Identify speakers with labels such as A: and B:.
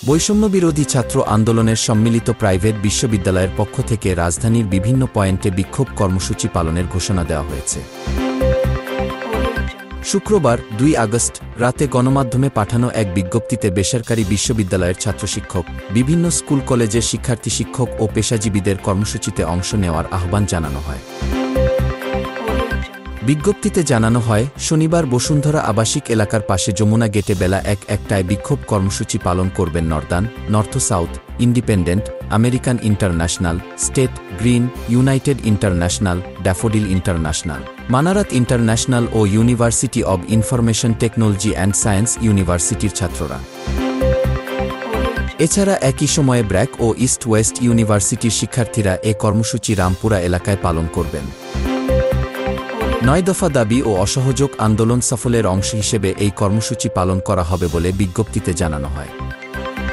A: বৈষম্যবিরোধী ছাত্র আন্দোলনের সম্মিলিত প্রাইভেট বিশ্ববিদ্যালয়ের পক্ষ থেকে রাজধানীর বিভিন্ন পয়েন্টে বিক্ষোভ কর্মসূচি পালনের ঘোষণা দেওয়া হয়েছে। শুক্রবার ২ আগস্ট রাতে গণমাধ্যমে পাঠানো এক বিজ্ঞপ্তিতে বেসরকারি বিশ্ববিদ্যালয়ের ছাত্রশিক্ষক, বিভিন্ন স্কুল কলেজের শিক্ষার্থী, শিক্ষক ও পেশাজীবীদের কর্মসূচিতে অংশ নেওয়ার আহ্বান জানানো হয়। বিজ্ঞপ্তিতে জানানো হয়, শনিবার বসুন্ধরা আবাসিক এলাকার পাশে যমুনা গেটে বেলা ১টায় বিক্ষোভ কর্মসূচি পালন করবেন Northern, North South, Independent, American International, State, Green, United International, Daffodil International, Manarat International ও University of Information Technology and Science ইউনিভার্সিটির ছাত্ররা। এছাড়া একই সময়ে ব্র্যাক ও ইস্ট ওয়েস্ট ইউনিভার্সিটির শিক্ষার্থীরা এ কর্মসূচি রামপুরা এলাকায় পালন করবেন। ৯ দফা দাবি ও অসহযোগ আন্দোলন সফলের অংশ হিসেবে এই কর্মসূচি পালন করা হবে বলে বিজ্ঞপ্তিতে জানানো হয়।